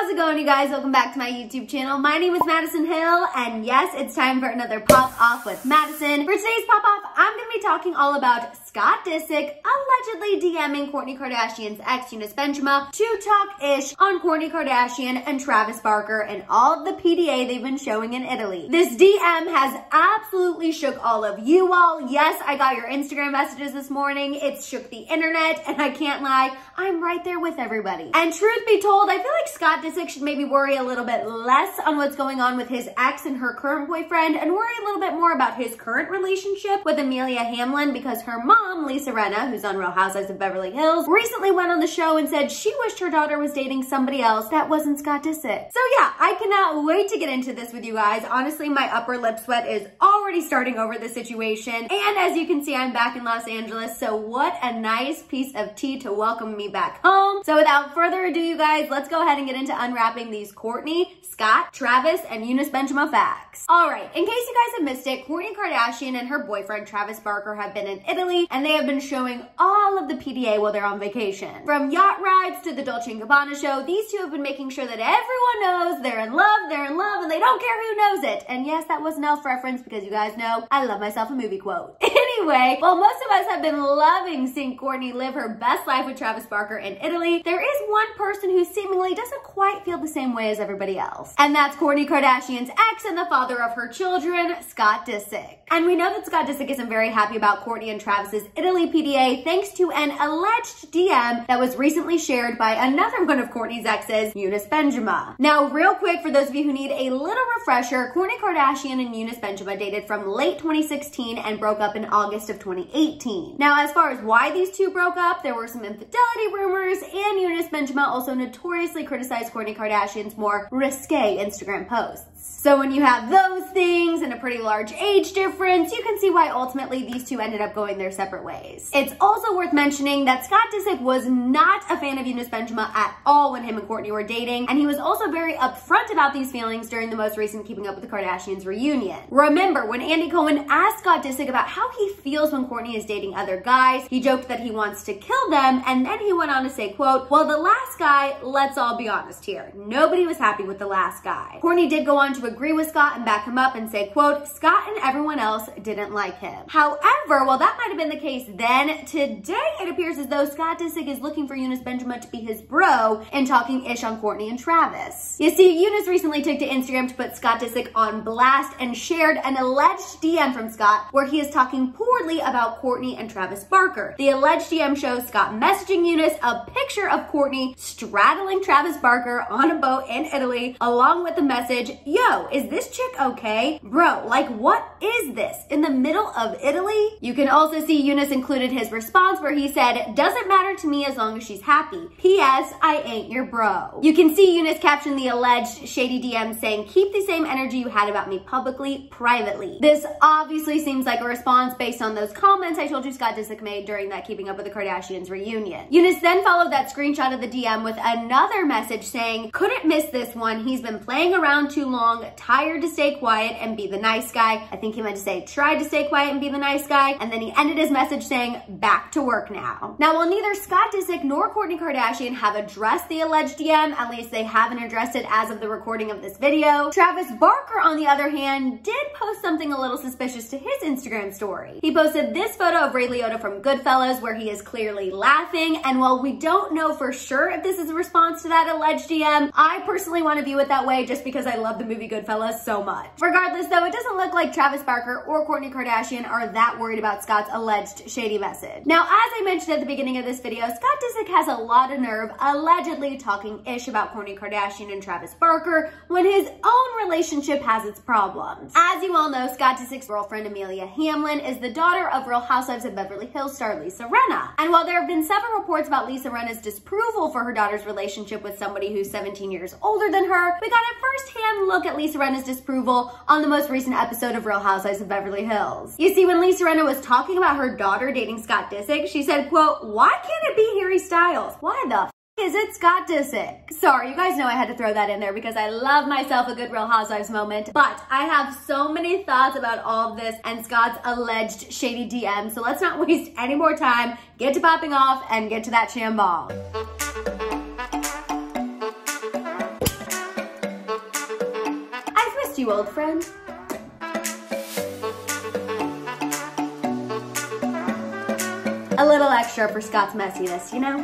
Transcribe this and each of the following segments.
How's it going, you guys? Welcome back to my YouTube channel. My name is Maddison Hill, and yes, it's time for another Pop Off with Maddison. For today's Pop Off, I'm going to be talking all about Scott Disick allegedly DMing Kourtney Kardashian's ex, Younes Bendjima, to talk-ish on Kourtney Kardashian and Travis Barker and all of the PDA they've been showing in Italy. This DM has absolutely shook all of you all. Yes, I got your Instagram messages this morning. It's shook the internet, and I can't lie, I'm right there with everybody. And truth be told, I feel like Scott Disick should maybe worry a little bit less on what's going on with his ex and her current boyfriend, and worry a little bit more about his current relationship with Amelia Hamlin, because her mom, Lisa Rinna, who's on Real Housewives of Beverly Hills, recently went on the show and said she wished her daughter was dating somebody else that wasn't Scott Disick. So yeah, I cannot wait to get into this with you guys. Honestly, my upper lip sweat is already starting over the situation, and as you can see, I'm back in Los Angeles, so what a nice piece of tea to welcome me back home. So without further ado, you guys, let's go ahead and get into unwrapping these Kourtney, Scott, Travis, and Younes Bendjima facts. All right, in case you guys have missed it, Kourtney Kardashian and her boyfriend Travis Barker have been in Italy, and they have been showing all of the PDA while they're on vacation. From yacht rides to the Dolce & Gabbana show, these two have been making sure that everyone knows they're in love, and they don't care who knows it. And yes, that was an Elf reference because you guys know I love myself a movie quote. Anyway, while most of us have been loving seeing Kourtney live her best life with Travis Barker in Italy, there is one person who seemingly doesn't quite feel the same way as everybody else. And that's Kourtney Kardashian's ex and the father of her children, Scott Disick. And we know that Scott Disick isn't very happy about Kourtney and Travis's Italy PDA thanks to an alleged DM that was recently shared by another one of Kourtney's exes, Younes Bendjima. Now, real quick, for those of you who need a little refresher, Kourtney Kardashian and Younes Bendjima dated from late 2016 and broke up in August of 2018. Now, as far as why these two broke up, there were some infidelity rumors, and Younes Bendjima also notoriously criticized Kourtney Kardashian's more risque Instagram posts. So when you have those things and a pretty large age difference, you can see why ultimately these two ended up going their separate ways. It's also worth mentioning that Scott Disick was not a fan of Younes Bendjima at all when him and Kourtney were dating, and he was also very upfront about these feelings during the most recent Keeping Up with the Kardashians reunion. Remember, when Andy Cohen asked Scott Disick about how he feels when Kourtney is dating other guys, he joked that he wants to kill them, and then he went on to say, quote, "Well, the last guy, let's all be honest here, nobody was happy with the last guy." Kourtney did go on to agree with Scott and back him up and say, quote, "Scott and everyone else didn't like him." However, while that might have been the case then, today it appears as though Scott Disick is looking for Younes Bendjima to be his bro and talking ish on Kourtney and Travis. You see, Younes recently took to Instagram to put Scott Disick on blast and shared an alleged DM from Scott where he is talking poorly about Kourtney and Travis Barker. The alleged DM shows Scott messaging Younes a picture of Kourtney straddling Travis Barker on a boat in Italy, along with the message, "Yo, is this chick okay? Bro, like what is this? In the middle of Italy?" You can also see Younes included his response where he said, "Doesn't matter to me as long as she's happy. P.S. I ain't your bro." You can see Younes caption the alleged shady DM saying, "Keep the same energy you had about me publicly, privately." This obviously seems like a response based on those comments I told you Scott Disick made during that Keeping Up with the Kardashians reunion. Younes then followed that screenshot of the DM with another message saying, "Couldn't miss this one. He's been playing around too long, tired to stay quiet and be the nice guy." I think he meant to say tried to stay quiet and be the nice guy, and then he ended his message saying, "Back to work now." Now, while neither Scott Disick nor Kourtney Kardashian have addressed the alleged DM, at least they haven't addressed it as of the recording of this video, Travis Barker, on the other hand, did post something a little suspicious to his Instagram story. He posted this photo of Ray Liotta from Goodfellas where he is clearly laughing, and while we don't know for sure if this is a response to that alleged DM, I personally want to view it that way just because I love the movie Goodfellas so much. Regardless though, it doesn't look like Travis Barker or Kourtney Kardashian are that worried about Scott's alleged shady message. Now, as I mentioned at the beginning of this video, Scott Disick has a lot of nerve allegedly talking ish about Kourtney Kardashian and Travis Barker when his own relationship has its problems. As you all know, Scott Disick's girlfriend Amelia Hamlin is the daughter of Real Housewives of Beverly Hills star Lisa Rinna. And while there have been several reports about Lisa Rinna's disapproval for her daughter's relationship with somebody who's 17 years older than her, we got a first-hand look at Lisa Rinna's disapproval on the most recent episode of Real Housewives of Beverly Hills. You see, when Lisa Rinna was talking about her daughter dating Scott Disick, she said, quote, "Why can't it be Harry Styles? Why the f is it Scott Disick?" Sorry, you guys know I had to throw that in there because I love myself a good Real Housewives moment, but I have so many thoughts about all of this and Scott's alleged shady DM, so let's not waste any more time, get to popping off, and get to that shamball. to you, old friend. A little extra for Scott's messiness, you know?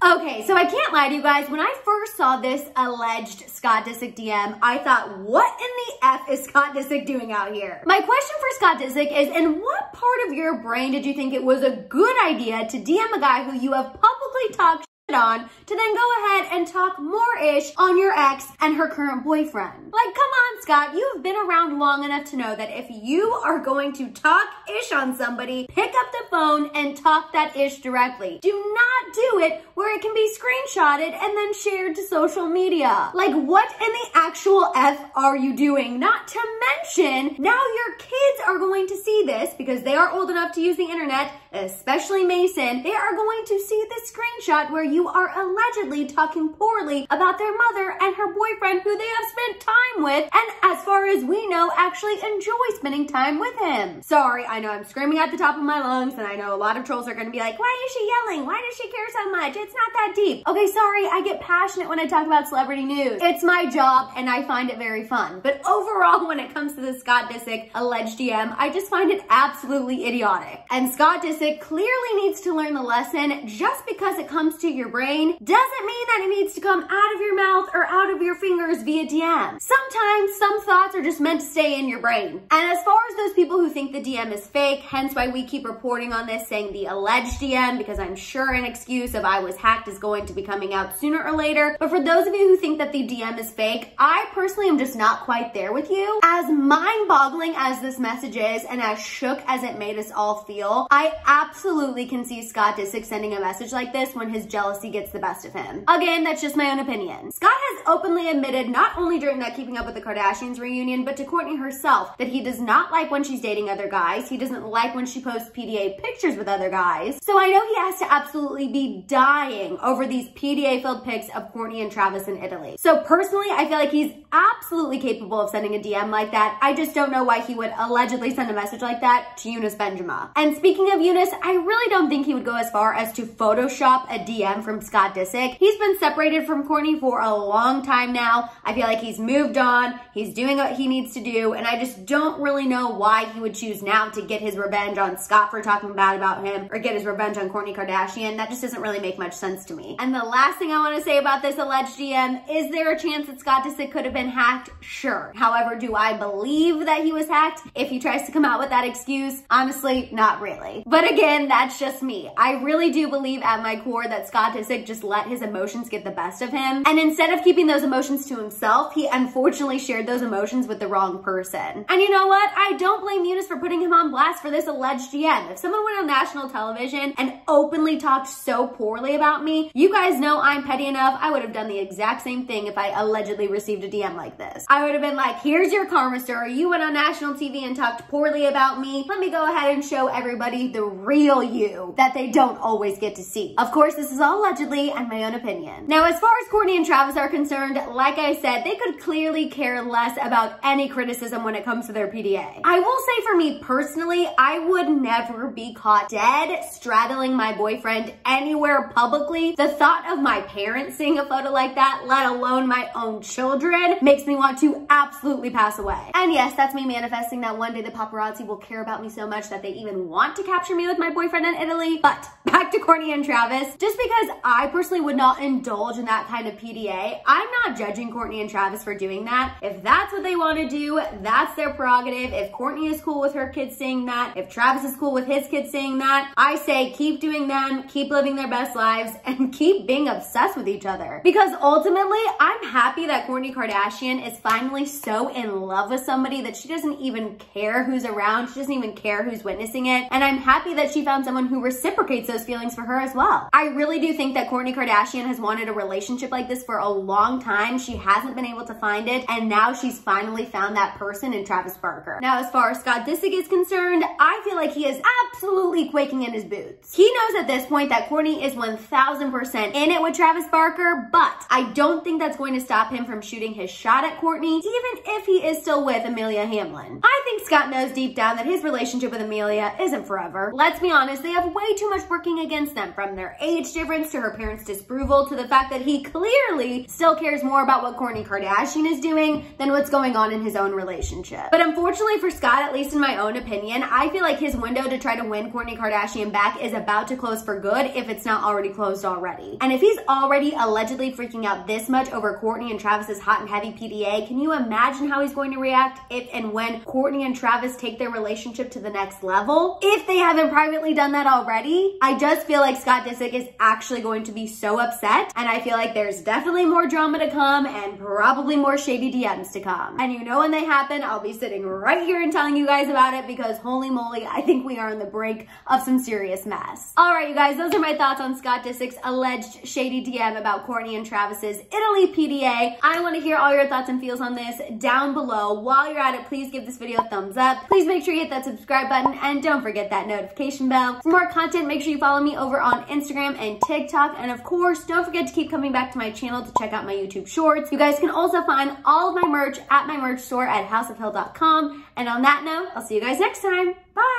Okay, so I can't lie to you guys. When I first saw this alleged Scott Disick DM, I thought, what in the F is Scott Disick doing out here? My question for Scott Disick is, in what part of your brain did you think it was a good idea to DM a guy who you have publicly talked on to then go ahead and talk more-ish on your ex and her current boyfriend? Like, come on, Scott, you've been around long enough to know that if you are going to talk-ish on somebody, pick up the phone and talk that ish directly. Do not do it where it can be screenshotted and then shared to social media. Like, what in the actual F are you doing? Not to mention, now your kids are going to see this because they are old enough to use the internet, especially Mason. They are going to see this screenshot where you are allegedly talking poorly about their mother and her boyfriend who they have spent time with, and as far as we know, actually enjoy spending time with him. Sorry, I know I'm screaming at the top of my lungs, and I know a lot of trolls are gonna be like, why is she yelling? Why does she care so much? It's not that deep. Okay, sorry, I get passionate when I talk about celebrity news. It's my job, and I find it very fun. But overall, when it comes to the Scott Disick alleged DM, I just find it absolutely idiotic. And Scott Disick clearly needs to learn the lesson. Just because it comes to your brain doesn't mean that it needs to come out of your mouth or out of your fingers via DM. Sometimes some thoughts are just meant to stay in your brain. And as far as those people who think the DM is fake, hence why we keep reporting on this saying the alleged DM, because I'm sure an excuse of I was hacked is going to be coming out sooner or later. But for those of you who think that the DM is fake, I personally am just not quite there with you. As mind-boggling as this message is and as shook as it made us all feel, I absolutely can see Scott Disick sending a message like this when his jealousy gets the best of him. Again, that's just my own opinion. Scott has openly admitted, not only during that Keeping Up with the Kardashians reunion, but to Kourtney herself, that he does not like when she's dating other guys. He doesn't like when she posts PDA pictures with other guys. So I know he has to absolutely be dying over these PDA-filled pics of Kourtney and Travis in Italy. So personally, I feel like he's absolutely capable of sending a DM like that. I just don't know why he would allegedly send a message like that to Younes Bendjima. And speaking of Younes, I really don't think he would go as far as to Photoshop a DM from Scott Disick. He's been separated from Kourtney for a long time now. I feel like he's moved on. He's doing what he needs to do. And I just don't really know why he would choose now to get his revenge on Scott for talking bad about him or get his revenge on Kourtney Kardashian. That just doesn't really make much sense to me. And the last thing I want to say about this alleged DM, is there a chance that Scott Disick could have been hacked? Sure. However, do I believe that he was hacked if he tries to come out with that excuse? Honestly, not really. But again, that's just me. I really do believe at my core that Scott Disick just let his emotions get the best of him. And instead of keeping those emotions to himself, he unfortunately shared those emotions with the wrong person. And you know what? I don't blame Younes for putting him on blast for this alleged DM. If someone went on national television and openly talked so poorly about me, you guys know I'm petty enough. I would have done the exact same thing if I allegedly received a DM like this. I would have been like, here's your karma, sir. You went on national TV and talked poorly about me. Let me go ahead and show everybody the real you that they don't always get to see. Of course, this is all allegedly and my own opinion. Now, as far as Kourtney and Travis are concerned, like I said, they could clearly care less about any criticism when it comes to their PDA. I will say for me personally, I would never be caught dead straddling my boyfriend anywhere publicly. The thought of my parents seeing a photo like that, let alone my own children, makes me want to absolutely pass away. And yes, that's me manifesting that one day the paparazzi will care about me so much that they even want to capture me with my boyfriend in Italy. But back to Kourtney and Travis, just because I personally would not indulge in that kind of PDA, I'm not judging Kourtney and Travis for doing that. If that's what they want to do, that's their prerogative. If Kourtney is cool with her kids seeing that, if Travis is cool with his kids seeing that, I say keep doing them, keep living their best lives, and keep being obsessed with each other. Because ultimately, I'm happy that Kourtney Kardashian is finally so in love with somebody that she doesn't even care who's around. She doesn't even care who's witnessing it. And I'm happy that she found someone who reciprocates those feelings for her as well. I really do think that Kourtney Kardashian has wanted a relationship like this for a long time. She hasn't been able to find it, and now she's finally found that person in Travis Barker. Now, as far as Scott Disick is concerned, I feel like he is absolutely quaking in his boots. He knows at this point that Kourtney is 1000% in it with Travis Barker, but I don't think that's going to stop him from shooting his shot at Kourtney, even if he is still with Amelia Hamlin. I think Scott knows deep down that his relationship with Amelia isn't forever. Let's be honest, they have way too much working against them, from their age difference parents, to her parents' disapproval, to the fact that he clearly still cares more about what Kourtney Kardashian is doing than what's going on in his own relationship. But unfortunately for Scott, at least in my own opinion, I feel like his window to try to win Kourtney Kardashian back is about to close for good if it's not already closed already. And if he's already allegedly freaking out this much over Kourtney and Travis's hot and heavy PDA, can you imagine how he's going to react if and when Kourtney and Travis take their relationship to the next level? If they haven't privately done that already, I just feel like Scott Disick is actually going to be so upset, and I feel like there's definitely more drama to come and probably more shady DMs to come. And you know when they happen, I'll be sitting right here and telling you guys about it, because holy moly, I think we are on the brink of some serious mess. All right, you guys, those are my thoughts on Scott Disick's alleged shady DM about Kourtney and Travis's Italy PDA. I want to hear all your thoughts and feels on this down below. While you're at it, please give this video a thumbs up. Please make sure you hit that subscribe button and don't forget that notification bell. For more content, make sure you follow me over on Instagram and TikTok. And of course, don't forget to keep coming back to my channel to check out my YouTube shorts. You guys can also find all of my merch at my merch store at houseofhill.com. And on that note, I'll see you guys next time. Bye!